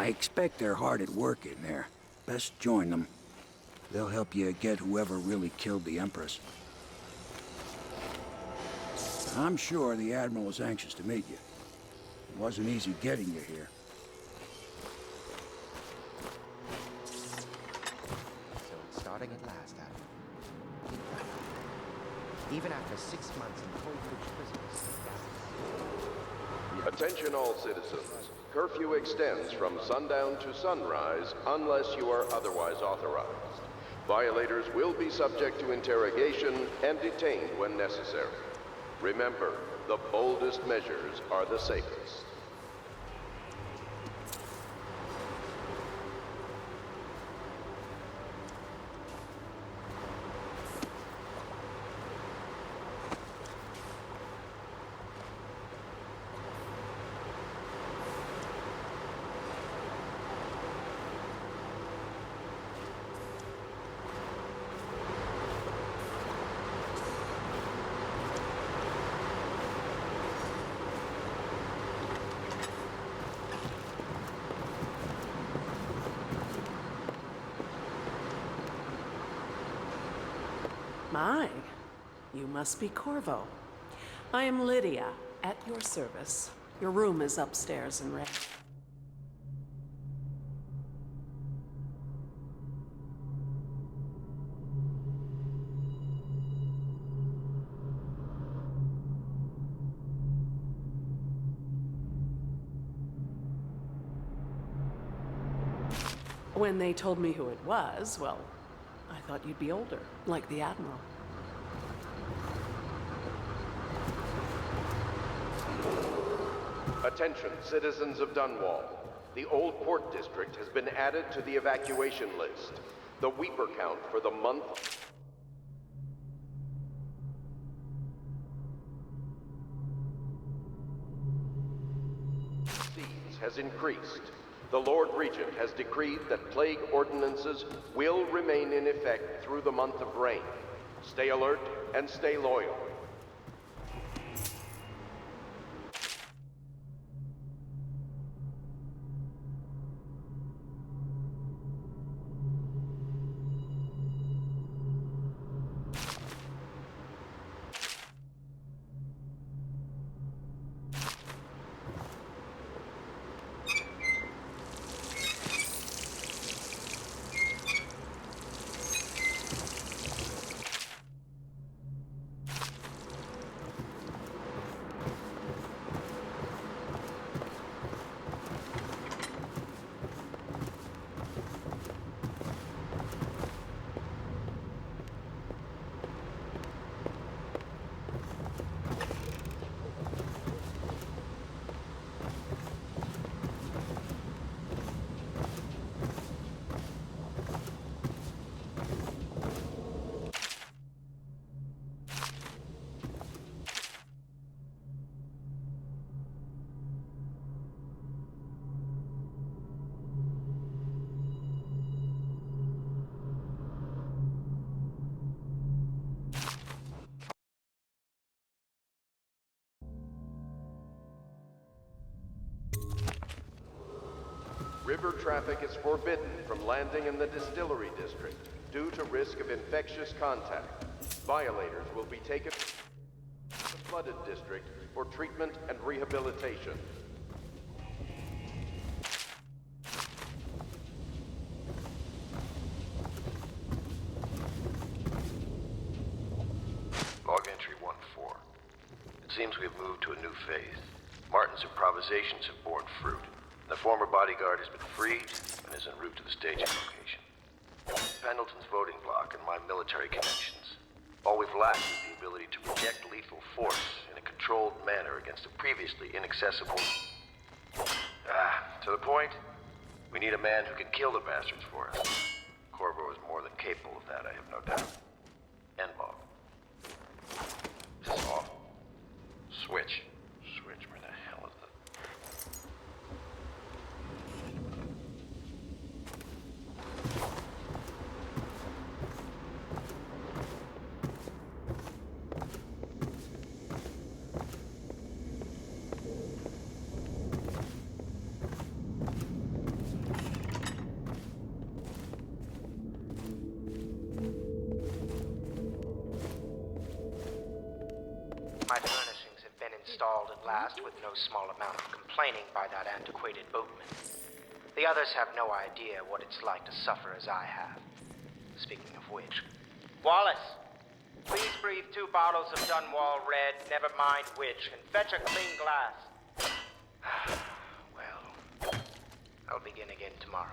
I expect they're hard at work in there. Best join them. They'll help you get whoever really killed the Empress. I'm sure the Admiral is anxious to meet you. It wasn't easy getting you here. So it's starting at last, Adam. Even after 6 months in Coldridge prison. Attention all citizens. Curfew extends from sundown to sunrise unless you are otherwise authorized. Violators will be subject to interrogation and detained when necessary. Remember, the boldest measures are the safest. My, you must be Corvo. I am Lydia, at your service. Your room is upstairs and ready. When they told me who it was, well, I thought you'd be older, like the Admiral. Attention, citizens of Dunwall. The Old Port District has been added to the evacuation list. The Weeper count for the month has increased. The Lord Regent has decreed that plague ordinances will remain in effect through the month of rain. Stay alert and stay loyal. River traffic is forbidden from landing in the Distillery District due to risk of infectious contact. Violators will be taken to the Flooded District for treatment and rehabilitation. Log entry 1-4. It seems we have moved to a new phase. Martin's improvisations have borne fruit. The former bodyguard has been freed and is en route to the staging location. Pendleton's voting block and my military connections. All we've lacked is the ability to project lethal force in a controlled manner against a previously inaccessible... to the point, we need a man who can kill the bastards for us. Corvo is more than capable of that, I have no doubt. N-Bog. This is off. Switch. Switch, where the hell is it? My furnishings have been installed at last with no small amount of complaining by that antiquated boatman. The others have no idea what it's like to suffer as I have. Speaking of which... Wallace! Please breathe 2 bottles of Dunwall Red, never mind which, and fetch a clean glass. Well, I'll begin again tomorrow.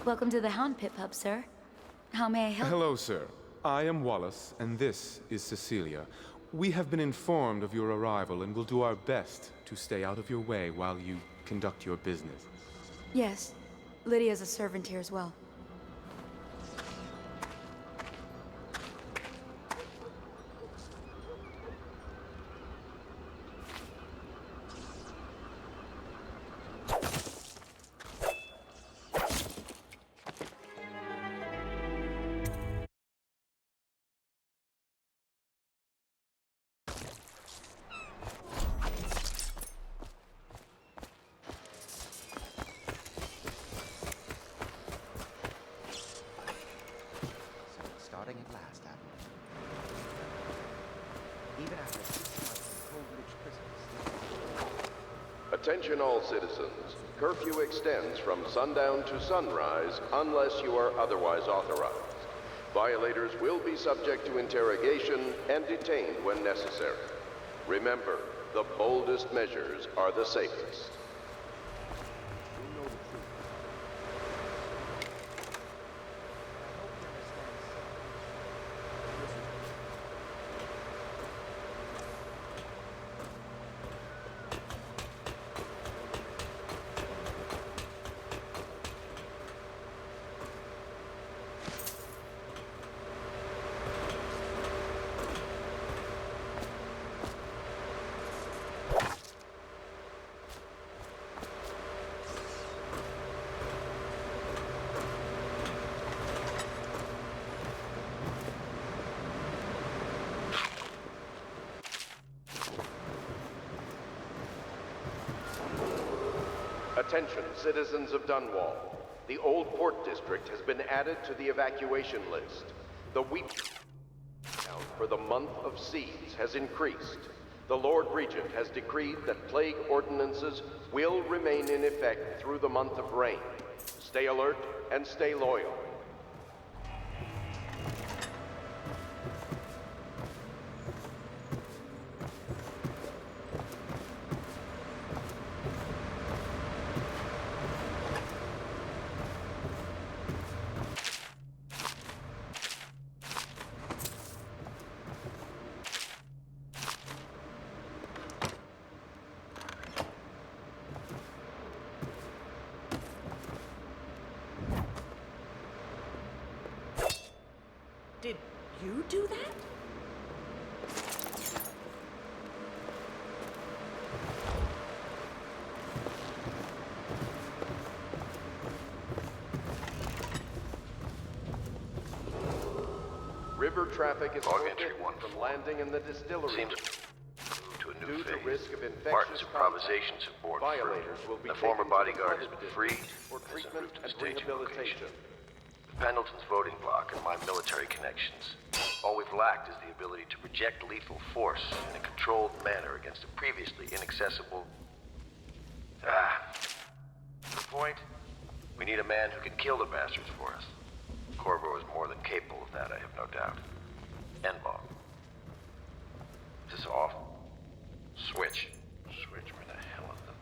Welcome to the Hound Pit Pub, sir. How may I help? Hello, sir. I am Wallace, and this is Cecilia. We have been informed of your arrival and will do our best to stay out of your way while you conduct your business. Yes. Lydia's a servant here as well. Starting at last, Admiral. Even after 6 months in Coldridge prisons. Attention all citizens. Curfew extends from sundown to sunrise unless you are otherwise authorized. Violators will be subject to interrogation and detained when necessary. Remember, the boldest measures are the safest. Attention, citizens of Dunwall. The Old Port District has been added to the evacuation list. The week count for the month of siege has increased. The Lord Regent has decreed that plague ordinances will remain in effect through the month of rain. Stay alert and stay loyal. Did you do that? River traffic is Log entry prohibited 1-4. from landing in the distillery. Seems move to a new Due to phase. risk of infectious Martin's contact, improvisations have borne violators fruit. will be The former taken to the bodyguard has Club been District freed for and is en treatment route to the and staging rehabilitation. location. Pendleton's voting block and my military connections. All we've lacked is the ability to project lethal force in a controlled manner against a previously inaccessible... The point? We need a man who can kill the bastards for us. Corvo is more than capable of that, I have no doubt. N-Ball. Is this off? Switch. Switch, where the hell is it?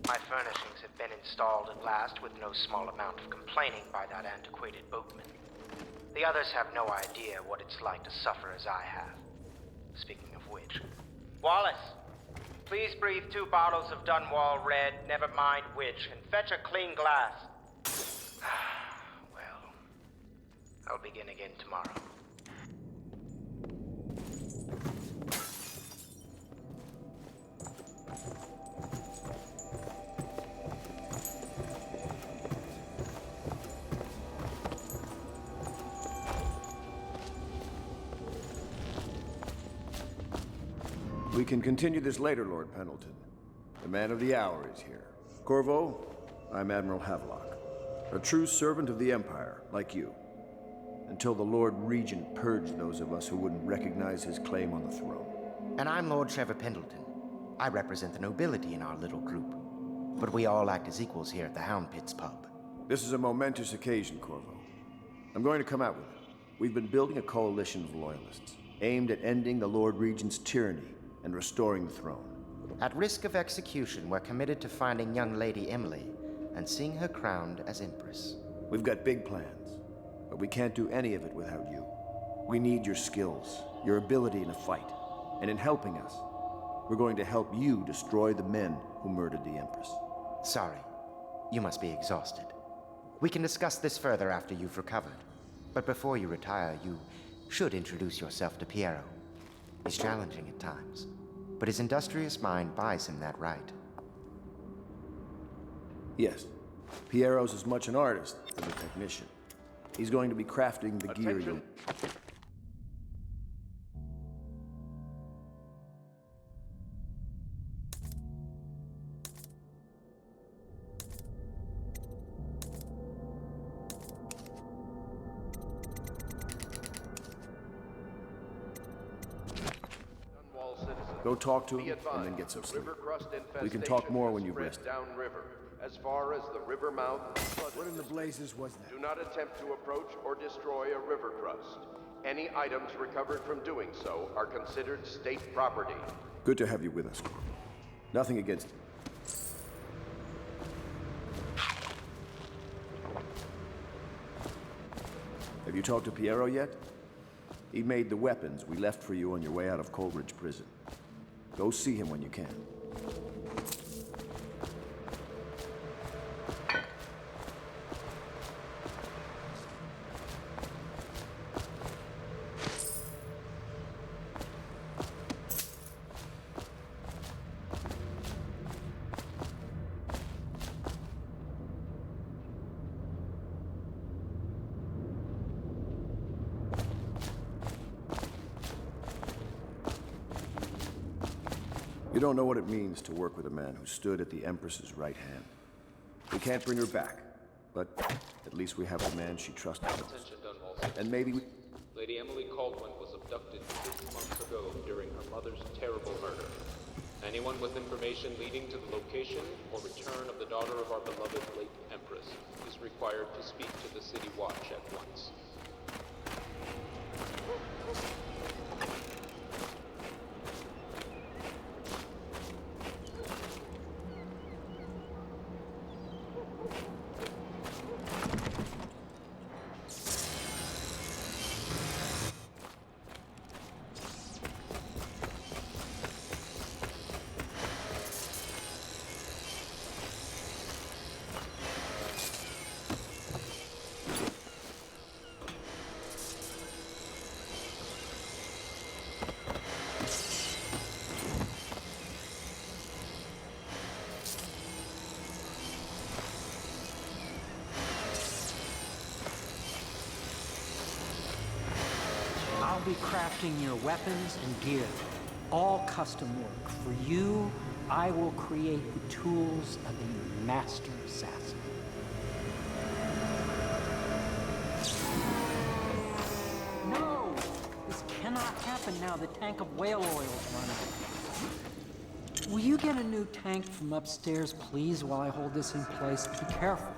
My furnishings have been installed at last with no small amount of complaining by that antiquated boatman. The others have no idea what it's like to suffer as I have. Speaking of which... Wallace! Please breathe 2 bottles of Dunwall Red, never mind which, and fetch a clean glass. Well, I'll begin again tomorrow. We can continue this later, Lord Pendleton. The man of the hour is here. Corvo, I'm Admiral Havelock. A true servant of the Empire, like you. Until the Lord Regent purged those of us who wouldn't recognize his claim on the throne. And I'm Lord Trevor Pendleton. I represent the nobility in our little group. But we all act as equals here at the Hound Pits pub. This is a momentous occasion, Corvo. I'm going to come out with it. We've been building a coalition of loyalists, aimed at ending the Lord Regent's tyranny and restoring the throne. At risk of execution, we're committed to finding young Lady Emily and seeing her crowned as Empress. We've got big plans, but we can't do any of it without you. We need your skills, your ability in a fight, and in helping us, we're going to help you destroy the men who murdered the Empress. Sorry, you must be exhausted. We can discuss this further after you've recovered. But before you retire, you should introduce yourself to Piero. He's challenging at times, but his industrious mind buys him that right. Yes, Piero's as much an artist as a technician. He's going to be crafting the gear you... Go talk to him and then get some sleep. We can talk more when you've rested. Downriver, as far as the river mouth. What in the blazes was that? Do not attempt to approach or destroy a river crust. Any items recovered from doing so are considered state property. Good to have you with us, Corvo. Nothing against you. Have you talked to Piero yet? He made the weapons we left for you on your way out of Coleridge Prison. Go see him when you can. You don't know what it means to work with a man who stood at the Empress's right hand. We can't bring her back, but at least we have the man she trusted most. Attention, Dunwall. And maybe we... Lady Emily Caldwin was abducted 6 months ago during her mother's terrible murder. Anyone with information leading to the location or return of the daughter of our beloved late Empress is required to speak to the City Watch at once. I'll be crafting your weapons and gear. All custom work. For you, I will create the tools of a master assassin. No! This cannot happen now. The tank of whale oil is running. Will you get a new tank from upstairs, please, while I hold this in place? Be careful.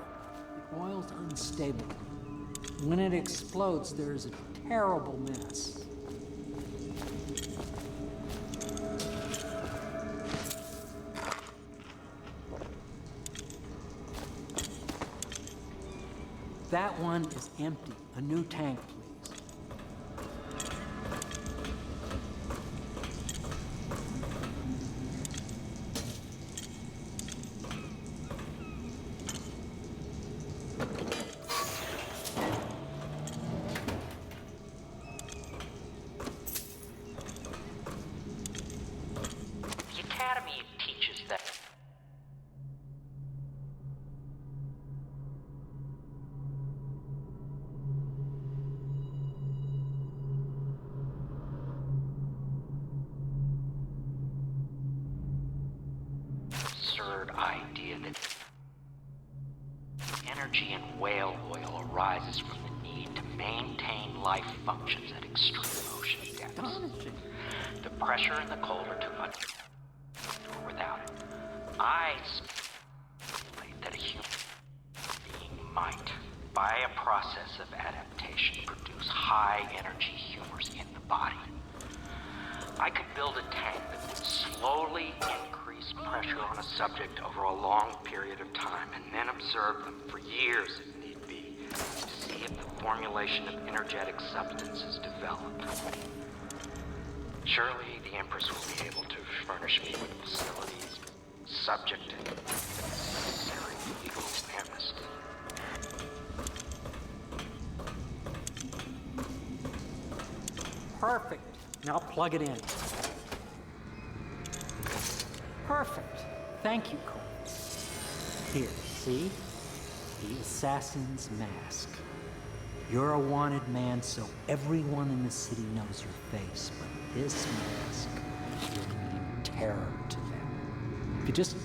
The oil's unstable. When it explodes, there's a terrible mess. That one is empty. A new tank, please. idea that energy in whale oil arises from the need to maintain life functions at extreme ocean depths. The pressure and the cold are too much without it. I speculate that a human being might, by a process of adaptation, produce high-energy humors in the body. I could build a tank that would slowly increase pressure on a subject over a long period of time, and then observe them for years if need be, to see if the formulation of energetic substances developed. Surely the Empress will be able to furnish me with facilities subject to the necessary legal amnesty. Perfect. Now plug it in. Perfect. Thank you, Cole. Here, see? The assassin's mask. You're a wanted man, so everyone in the city knows your face, but this mask will mean terror to them. If you just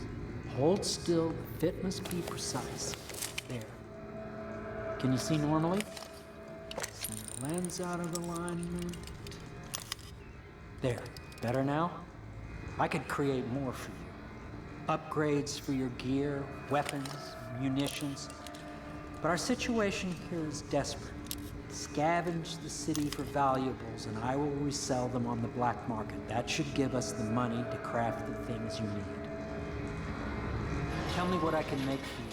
hold still, the fit must be precise. There. Can you see normally? Send the lens out of alignment. There. Better now? I could create more for you. Upgrades for your gear, weapons, munitions. But our situation here is desperate. Scavenge the city for valuables, and I will resell them on the black market. That should give us the money to craft the things you need. Tell me what I can make for you.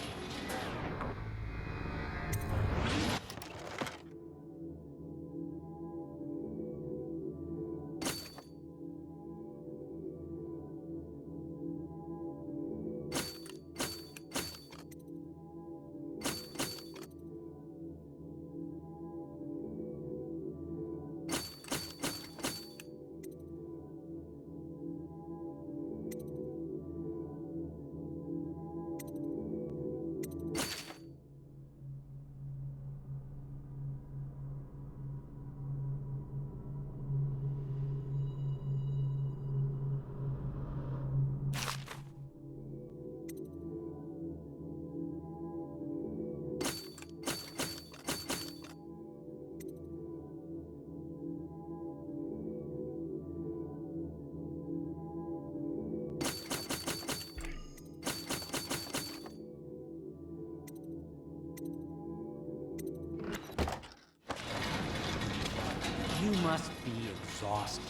You must be exhausted.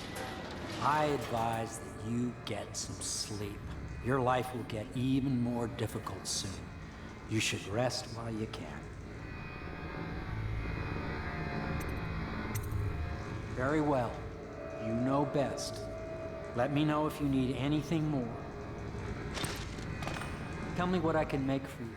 I advise that you get some sleep. Your life will get even more difficult soon. You should rest while you can. Very well. You know best. Let me know if you need anything more. Tell me what I can make for you.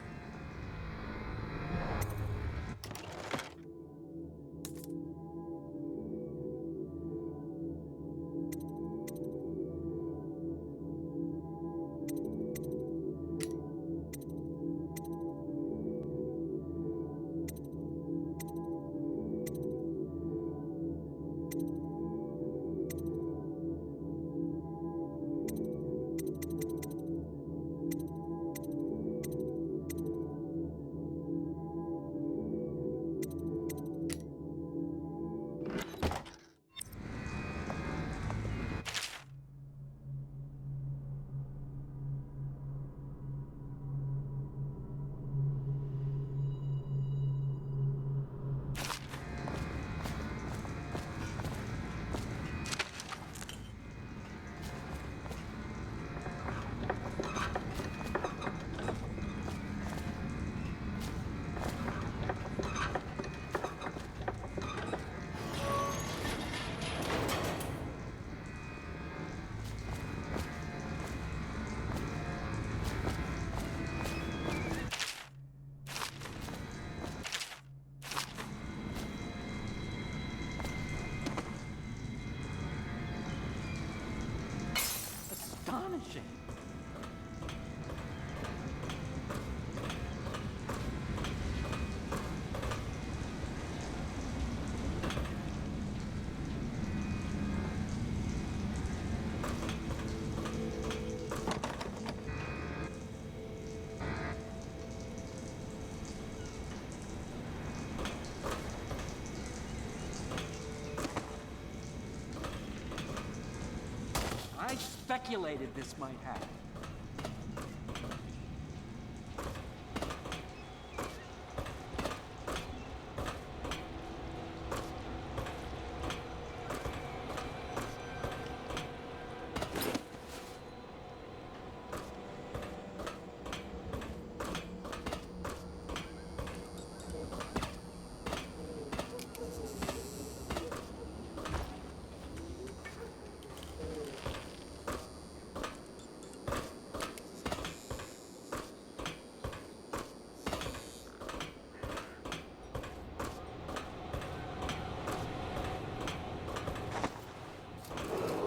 Astonishing. speculated this might happen.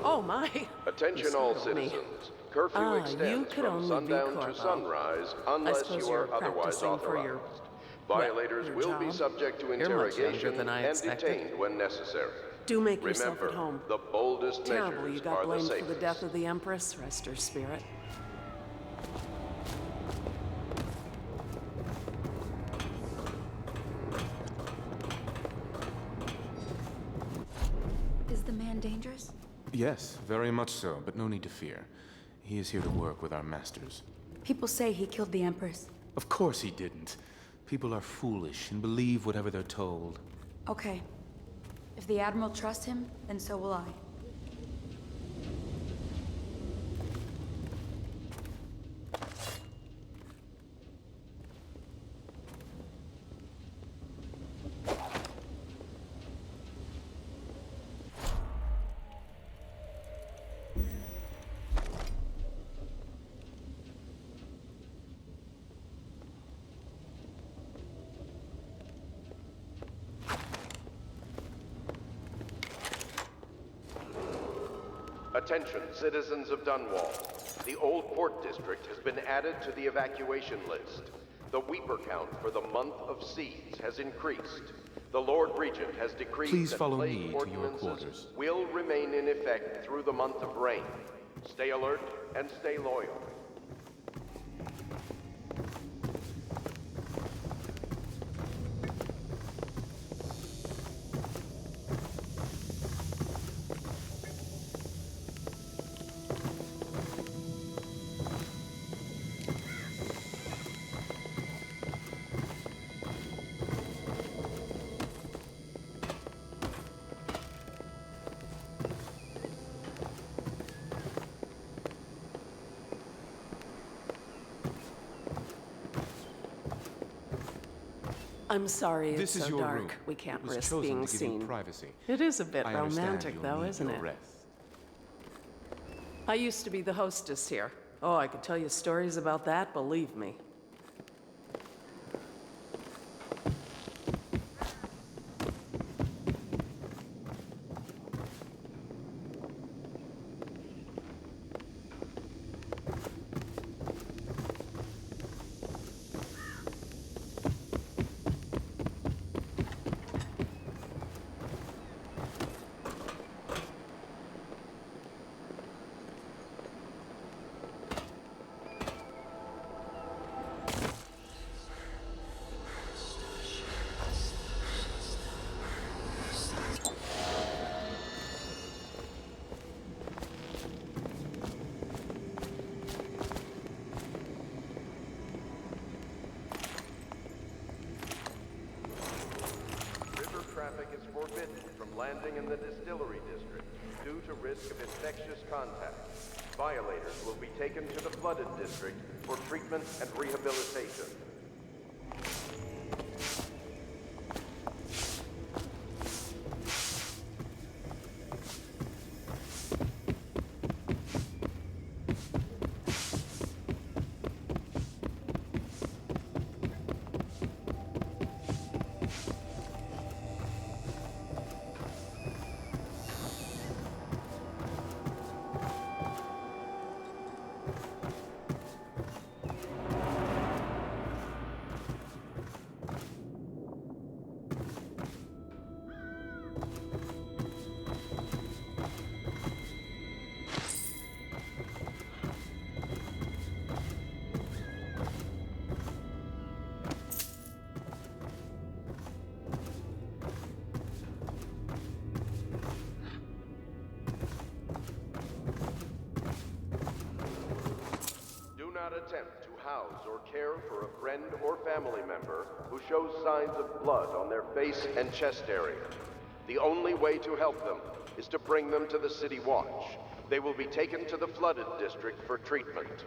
Oh my! Attention You all startled me. citizens. Curfew You extends could from only be sundown to Corvo. sunrise I unless suppose you you're are otherwise practicing for authorized. your... Violators your will be job. subject to You're much younger interrogation than I and expected. detained when necessary. Do make yourself Remember, at home. the boldest Terrible measures you got are the blamed safest. for the death of the Empress. Rest her spirit. Is the man dangerous? Yes, very much so, but no need to fear. He is here to work with our masters. People say he killed the Empress. Of course he didn't. People are foolish and believe whatever they're told. Okay. If the Admiral trusts him, then so will I. Attention, citizens of Dunwall. The Old Port District has been added to the evacuation list. The Weeper count for the month of siege has increased. The Lord Regent has decreed Please that follow plague me to your ordinances quarters. will remain in effect through the month of rain. Stay alert and stay loyal. I'm sorry This it's is so your dark. room. We can't It was risk chosen being to give you seen. privacy. It is a bit I understand romantic, you'll though, need isn't your it? rest. I used to be the hostess here. Oh, I could tell you stories about that, believe me. River traffic is forbidden from landing in the distillery district due to risk of infectious contact. Violators will be taken to the flooded district for treatment and rehabilitation. attempt to house or care for a friend or family member who shows signs of blood on their face and chest area. The only way to help them is to bring them to the City Watch. They will be taken to the flooded district for treatment.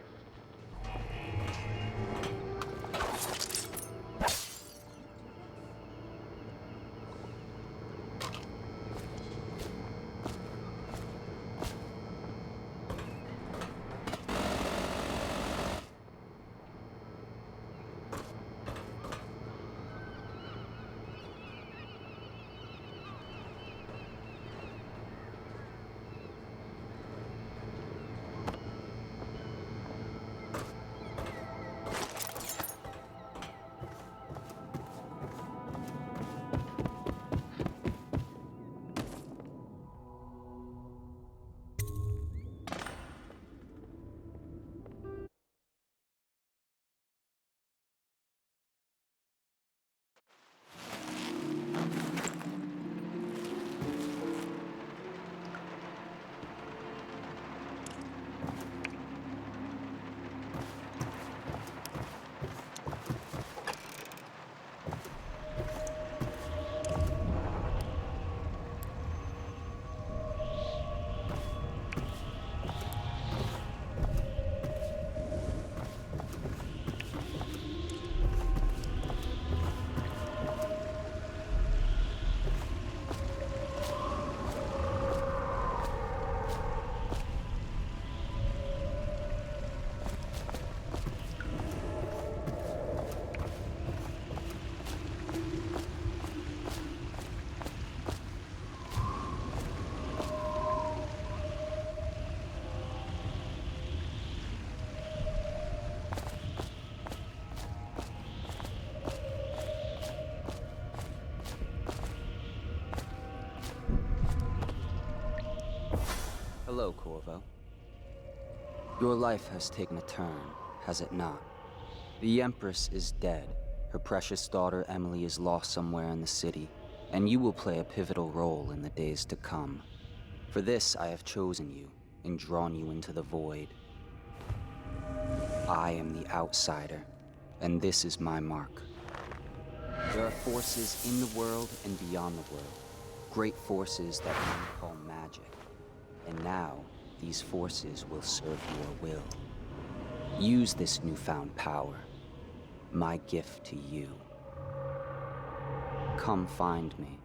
Hello, Corvo. Your life has taken a turn, has it not? The Empress is dead. Her precious daughter Emily is lost somewhere in the city, and you will play a pivotal role in the days to come. For this, I have chosen you and drawn you into the void. I am the outsider, and this is my mark. There are forces in the world and beyond the world, great forces that men call magic. And now, these forces will serve your will. Use this newfound power, my gift to you. Come find me.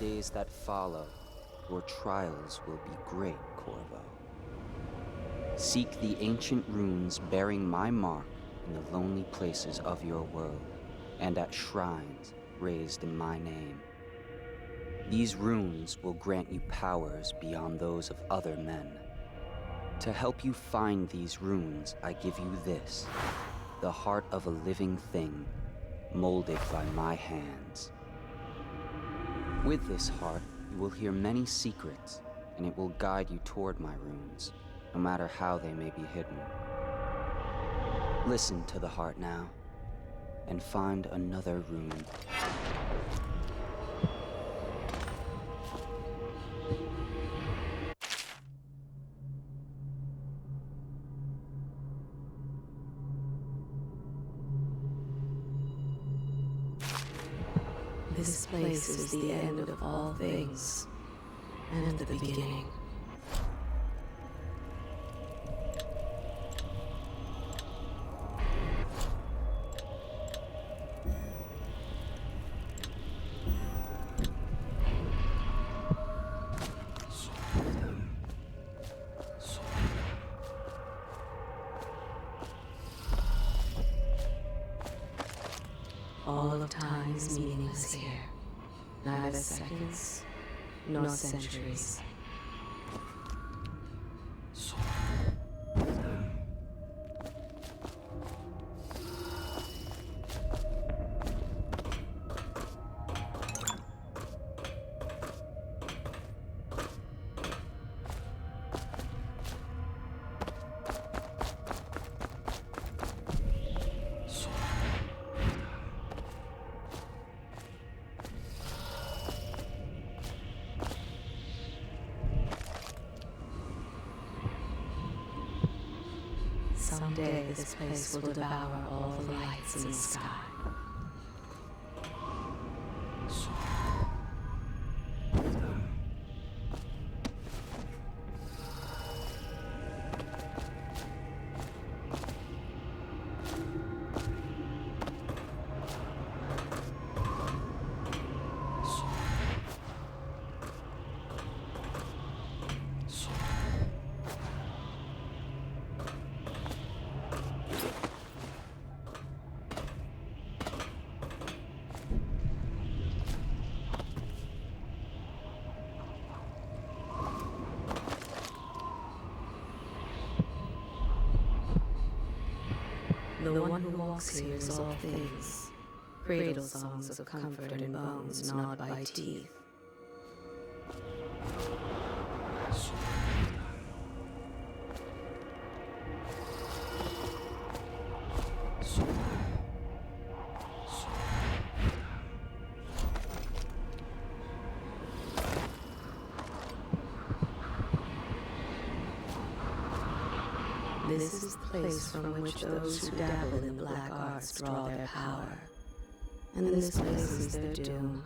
days that follow, your trials will be great, Corvo. Seek the ancient runes bearing my mark in the lonely places of your world, and at shrines raised in my name. These runes will grant you powers beyond those of other men. To help you find these runes, I give you this, the heart of a living thing, molded by my hands. With this heart, you will hear many secrets, and it will guide you toward my runes, no matter how they may be hidden. Listen to the heart now, and find another rune. This place is the end of all things, and the beginning. All of time is meaningless here. Neither seconds, nor centuries. Someday this place will devour all the lights in the sky. The one who walks here is all things. Cradle songs of comfort and bones gnawed by teeth. This is the place from which those who dabble in the black arts draw their power. And this place is their doom.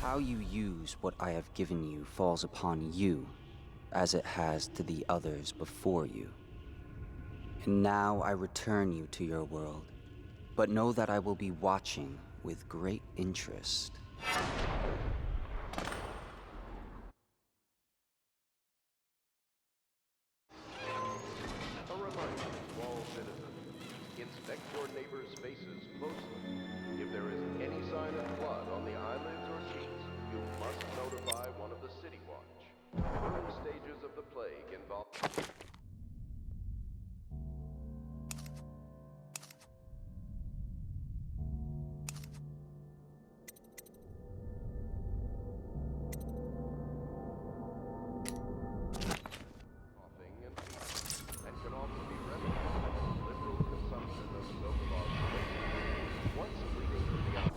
How you use what I have given you falls upon you, as it has to the others before you. And now I return you to your world. But know that I will be watching with great interest. A reminder to all citizens, inspect your neighbors' faces closely. If there is any sign of blood on the eyelids or cheeks, you must notify one of the City Watch. Early stages of the plague involve... coughing and fever, and can also be remedied by the liberal consumption of so-called medicine. Once bleeding to the eye...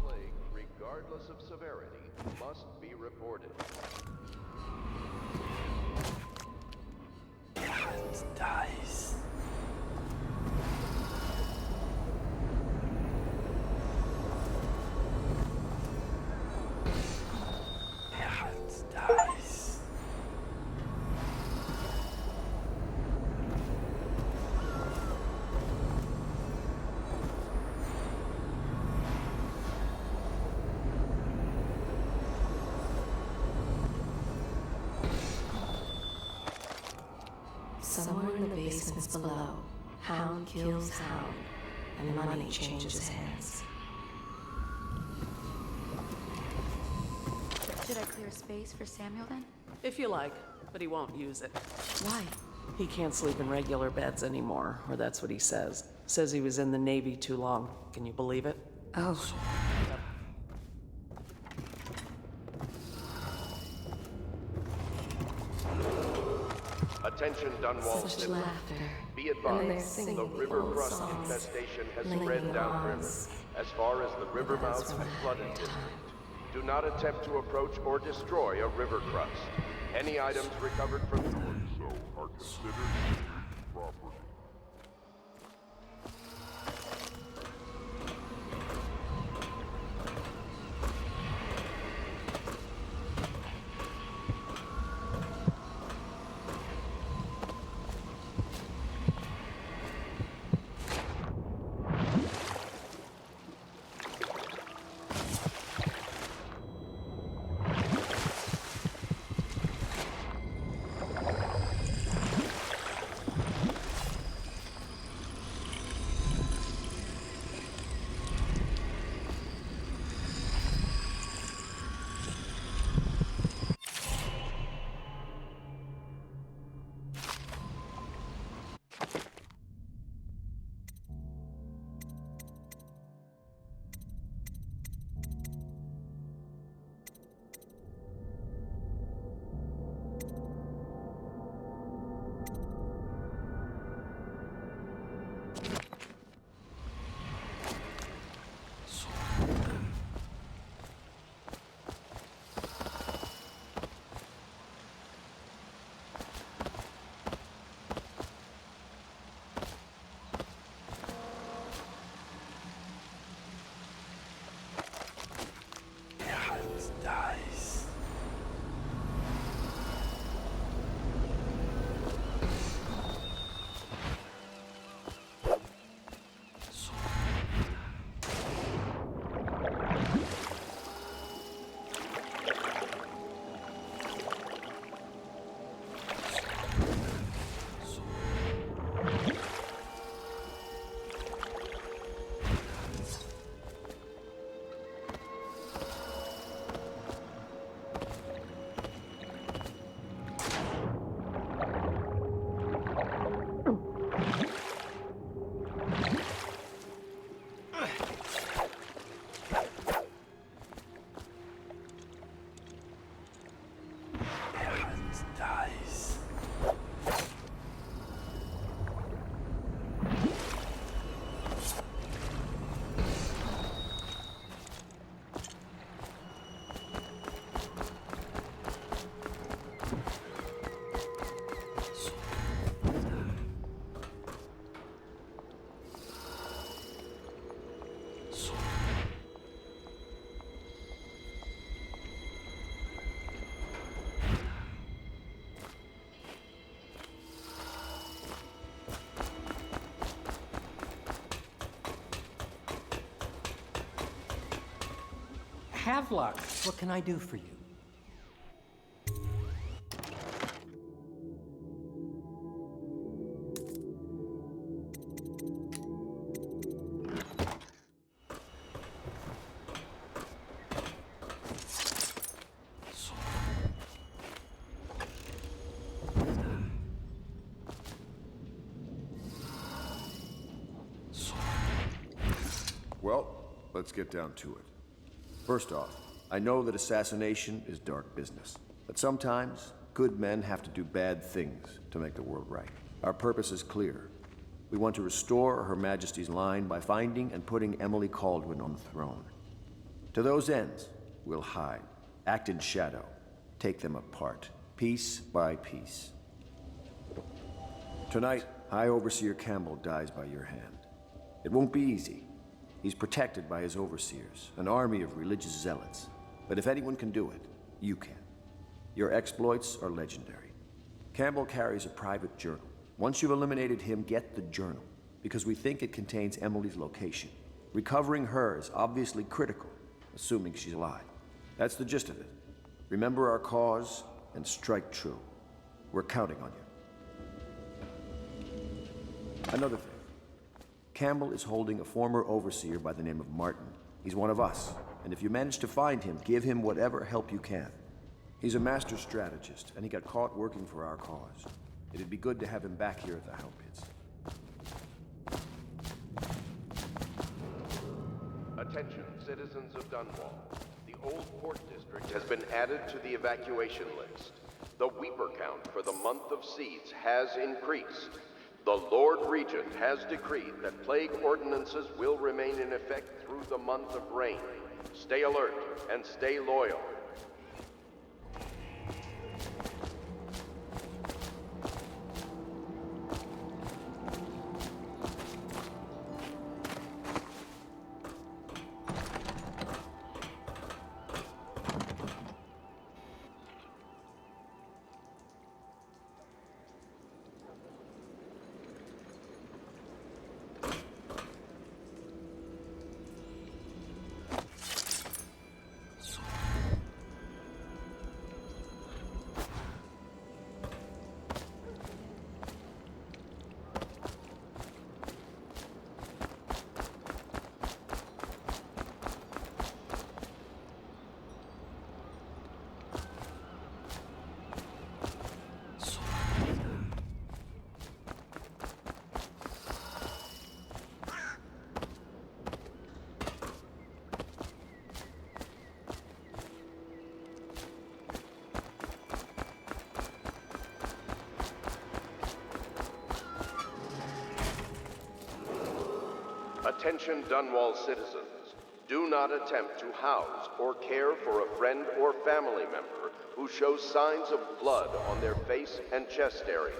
plague, regardless of severity, must be reported. Dice. Dice. Somewhere in the basements below, Hound kills Hound, and money changes hands. Should I clear space for Samuel then? If you like, but he won't use it. Why? He can't sleep in regular beds anymore, or that's what he says. Says he was in the Navy too long. Can you believe it? Oh. Attention, Dunwall Such citizens. laughter. Be And they're advised, singing the river old crust songs, infestation has lingering spread downriver, lawns. as far as the river That's mouths when and I flooded had district. time. Do not attempt to approach or destroy a river crust. Any items recovered from... so are considered property. Havelock, what can I do for you? Well, let's get down to it. First off, I know that assassination is dark business, but sometimes good men have to do bad things to make the world right. Our purpose is clear. We want to restore Her Majesty's line by finding and putting Emily Kaldwin on the throne. To those ends, we'll hide, act in shadow, take them apart, piece by piece. Tonight, High Overseer Campbell dies by your hand. It won't be easy. He's protected by his overseers, an army of religious zealots. But if anyone can do it, you can. Your exploits are legendary. Campbell carries a private journal. Once you've eliminated him, get the journal, because we think it contains Emily's location. Recovering her is obviously critical, assuming she's alive. That's the gist of it. Remember our cause and strike true. We're counting on you. Another thing. Campbell is holding a former overseer by the name of Martin. He's one of us, and if you manage to find him, give him whatever help you can. He's a master strategist, and he got caught working for our cause. It'd be good to have him back here at the How Pits. Attention, citizens of Dunwall. The Old Port District has been added to the evacuation list. The Weeper count for the month of Seeds has increased. The Lord Regent has decreed that plague ordinances will remain in effect through the month of rain. Stay alert and stay loyal. Attention Dunwall citizens. Do not attempt to house or care for a friend or family member who shows signs of blood on their face and chest area.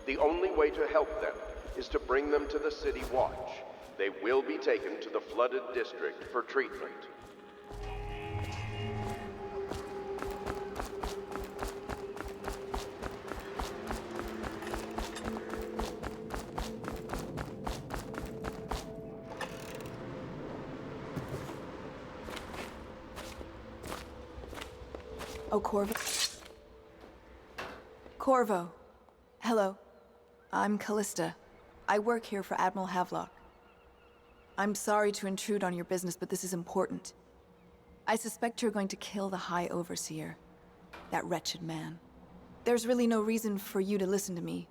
The only way to help them is to bring them to the City Watch. They will be taken to the flooded district for treatment. Oh, Corvo. Corvo. Hello. I'm Callista. I work here for Admiral Havelock. I'm sorry to intrude on your business, but this is important. I suspect you're going to kill the High Overseer. That wretched man. There's really no reason for you to listen to me.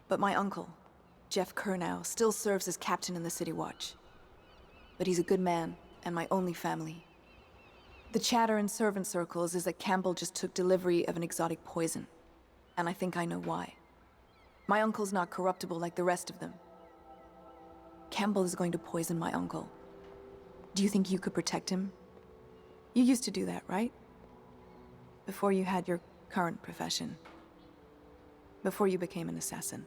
But my uncle, Jeff Kernow, still serves as captain in the City Watch. But he's a good man, and my only family. The chatter in servant circles is that Campbell just took delivery of an exotic poison. And I think I know why. My uncle's not corruptible like the rest of them. Campbell is going to poison my uncle. Do you think you could protect him? You used to do that, right? Before you had your current profession. Before you became an assassin.